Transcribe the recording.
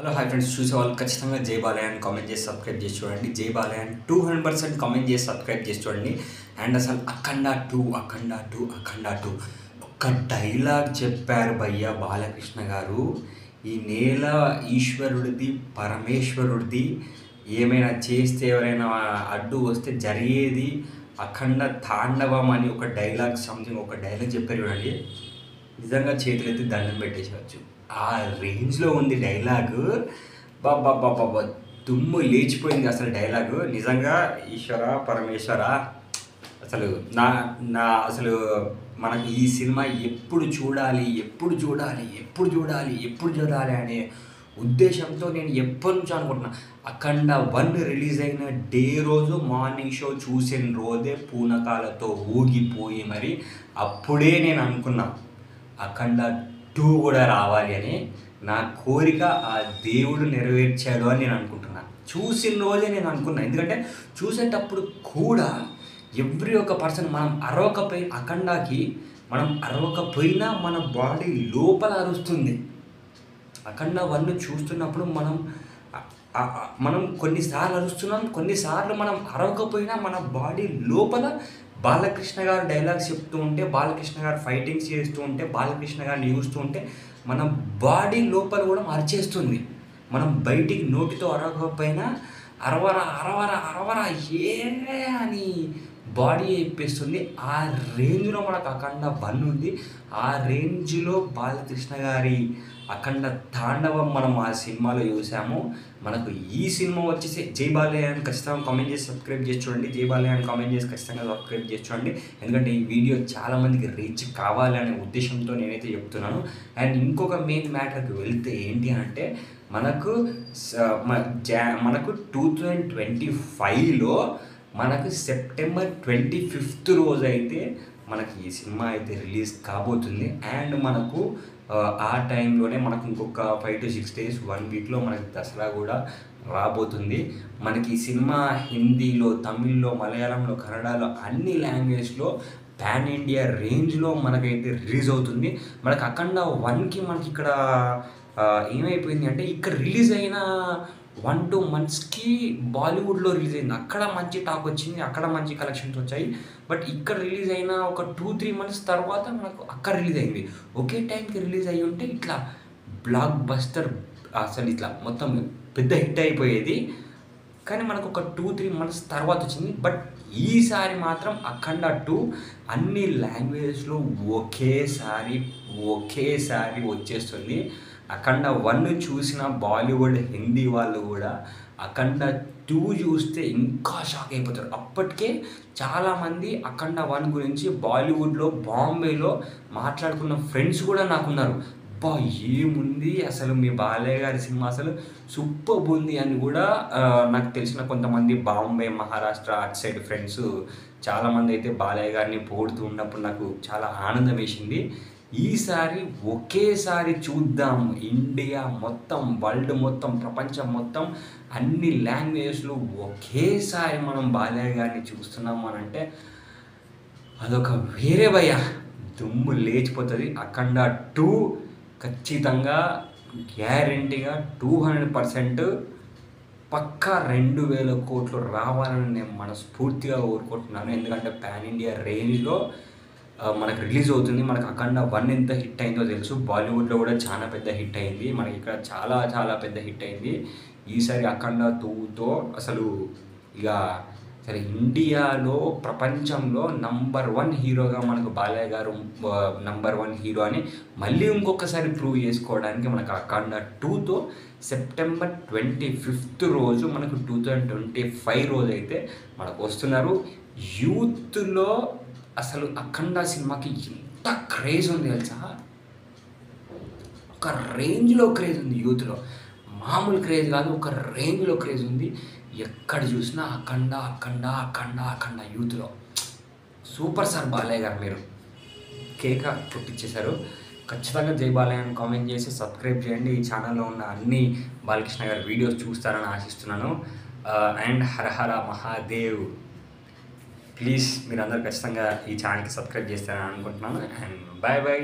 Hello hi friends, చూసేవాళ్ళు ఖచ్చితంగా జై బాలయ్య అని కామెంట్ చేసి సబ్స్క్రైబ్ చేసి చూడండి. జై బాలయ్య అని 200% కామెంట్ చేసి సబ్స్క్రైబ్ చేసి చూడండి. అండ్ అసలు అఖండ 2 ఒక్క డైలాగ్ చెప్పారు భయ్య బాలకృష్ణ గారు. ఈ నేల ఈశ్వరుడిది, పరమేశ్వరుడిది. ఏమైనా చేస్తే ఎవరైనా అడ్డు వస్తే జరిగేది అఖండ తాండవం అని ఒక డైలాగ్, సంథింగ్ ఒక డైలాగ్ చెప్పారు చూడండి. నిజంగా చేతులెత్తి దండం పెట్టేసేవచ్చు. ఆ రేంజ్లో ఉంది డైలాగు. బాబా దుమ్ము లేచిపోయింది అసలు డైలాగు. నిజంగా ఈశ్వర పరమేశ్వర, అసలు నా నా అసలు మనకు ఈ సినిమా ఎప్పుడు చూడాలి అనే ఉద్దేశంతో నేను ఎప్పటి నుంచో అనుకుంటున్నా. అఖండ 1 రిలీజ్ అయిన డే రోజు మార్నింగ్ షో చూసిన రోజే పూనకాలతో ఊగిపోయి మరి అప్పుడే నేను అనుకున్నా అఖండ 2 కూడా రావాలి అని. నా కోరిక ఆ దేవుడు నెరవేర్చాడు అని నేను అనుకుంటున్నా. చూసిన రోజే నేను అనుకున్నా. ఎందుకంటే చూసేటప్పుడు కూడా ఎవ్రీ ఒక పర్సన్ మనం అఖండాకి మనం అరవకపోయినా మన బాడీ లోపల అరుస్తుంది. అఖండ 1 చూస్తున్నప్పుడు మనం కొన్నిసార్లు అరుస్తున్నాం, కొన్నిసార్లు మనం అరవకపోయినా మన బాడీ లోపల బాలకృష్ణ గారు డైలాగ్స్ చెప్తూ ఉంటే, బాలకృష్ణ గారు ఫైటింగ్స్ చేస్తూ ఉంటే, బాలకృష్ణ గారిని చూస్తూ ఉంటే మన బాడీ లోపల కూడా అరిచేస్తుంది. మనం బయటికి నోటితో అరవకపోయినా అరవరా ఏ అని బాడీ చెప్పేస్తుంది. ఆ రేంజ్లో మనకు అఖండ 1 ఉంది. ఆ రేంజ్లో బాలకృష్ణ గారి అఖండ తాండవం మనం ఆ సినిమాలో చూసాము. మనకు ఈ సినిమా వచ్చేసి జై బాలయ్య అని ఖచ్చితంగా కామెంట్ చేసి సబ్స్క్రైబ్ చేసి చూడండి. జై బాలయ్య అని కామెంట్ చేసి ఖచ్చితంగా సబ్స్క్రైబ్ చేసి చూడండి. ఎందుకంటే ఈ వీడియో చాలామందికి రీచ్ కావాలి అనే ఉద్దేశంతో నేనైతే చెప్తున్నాను. అండ్ ఇంకొక మెయిన్ మ్యాటర్కి వెళ్తే ఏంటి అంటే మనకు 2025లో మనకు సెప్టెంబర్ 25 రోజు అయితే మనకి ఈ సినిమా అయితే రిలీజ్ కాబోతుంది. అండ్ మనకు ఆ టైంలోనే మనకు ఇంకొక 5 to 6 days 1 weekలో మనకి దసరా కూడా రాబోతుంది. మనకి ఈ సినిమా హిందీలో, తమిళ్లో, మలయాళంలో, కన్నడలో అన్ని లాంగ్వేజ్లో పాన్ ఇండియా రేంజ్లో మనకైతే రిలీజ్ అవుతుంది. మనకు అఖండ 1కి మనకి ఇక్కడ ఏమైపోయింది అంటే ఇక్కడ రిలీజ్ అయిన 1-2 monthsకి బాలీవుడ్లో రిలీజ్ అయింది. అక్కడ మంచి టాక్ వచ్చింది, అక్కడ మంచి కలెక్షన్స్ వచ్చాయి. బట్ ఇక్కడ రిలీజ్ అయిన ఒక 2-3 months తర్వాత మనకు అక్కడ రిలీజ్ అయింది. ఒకే టైంకి రిలీజ్ అయ్యి ఉంటే ఇట్లా బ్లాక్ బస్టర్, అసలు ఇట్లా మొత్తం పెద్ద హిట్ అయిపోయేది. కానీ మనకు ఒక 2-3 months తర్వాత వచ్చింది. బట్ ఈసారి మాత్రం అఖండ 2 అన్ని లాంగ్వేజెస్లో ఒకేసారి వచ్చేస్తుంది. అఖండ 1 చూసిన బాలీవుడ్, హిందీ వాళ్ళు కూడా అఖండ 2 చూస్తే ఇంకా షాక్ అయిపోతారు. అప్పటికే చాలామంది అఖండ 1 గురించి బాలీవుడ్లో, బాంబేలో మాట్లాడుకున్న ఫ్రెండ్స్ కూడా నాకున్నారు. అబ్బా ఏముంది అసలు మీ బాలయ్య గారి సినిమా అసలు సూపర్ ఉంది అని కూడా నాకు తెలిసిన కొంతమంది బాంబే, మహారాష్ట్ర అటు సైడ్ ఫ్రెండ్స్ చాలామంది అయితే బాలయ్య గారిని పొగుడుతూ ఉన్నప్పుడు నాకు చాలా ఆనందం వేసింది. ఈసారి ఒకేసారి చూద్దాం. ఇండియా మొత్తం, వరల్డ్ మొత్తం, ప్రపంచం మొత్తం అన్ని లాంగ్వేజెస్లో ఒకేసారి మనం బాలయ్య గారిని చూస్తున్నాం అని అంటే అదొక వేరే భయ, దుమ్ము లేచిపోతుంది. అఖండ 2 ఖచ్చితంగా గ్యారెంటీగా 200% పక్కా 2000 కోట్లు రావాలని నేను మనస్ఫూర్తిగా కోరుకుంటున్నాను. ఎందుకంటే పాన్ ఇండియా రేంజ్లో మనకు రిలీజ్ అవుతుంది. మనకు అఖండ 1 ఎంత హిట్ అయిందో తెలుసు. బాలీవుడ్లో కూడా చాలా పెద్ద హిట్ అయింది. మనకి ఇక్కడ చాలా పెద్ద హిట్ అయింది. ఈసారి అఖండ 2తో అసలు ఇక సరే ఇండియాలో, ప్రపంచంలో నంబర్ 1 హీరోగా మనకు బాలయ్య గారు నంబర్ 1 హీరో అని మళ్ళీ ఇంకొకసారి ప్రూవ్ చేసుకోవడానికి మనకు అఖండ 2తో సెప్టెంబర్ 25 రోజు మనకు 2025 రోజు అయితే మనకు వస్తున్నారు. యూత్లో అసలు అఖండ సినిమాకి ఎంత క్రేజ్ ఉంది తెలుసా? ఒక రేంజ్లో క్రేజ్ ఉంది యూత్లో. మామూలు క్రేజ్ కాదు, ఒక రేంజ్లో క్రేజ్ ఉంది. ఎక్కడ చూసినా అఖండ యూత్లో. సూపర్ సార్ బాలయ్య గారు, మీరు కేక కొట్టించేశారు. ఖచ్చితంగా జై బాలయ్య అని కామెంట్ చేసి సబ్స్క్రైబ్ చేయండి. ఈ ఛానల్లో ఉన్న అన్ని బాలకృష్ణ గారి వీడియోస్ చూస్తారని ఆశిస్తున్నాను. అండ్ హర హర మహాదేవ్. ప్లీజ్ మీరందరూ ఖచ్చితంగా ఈ ఛానల్కి సబ్స్క్రైబ్ చేస్తారని అనుకుంటున్నాను. And bye.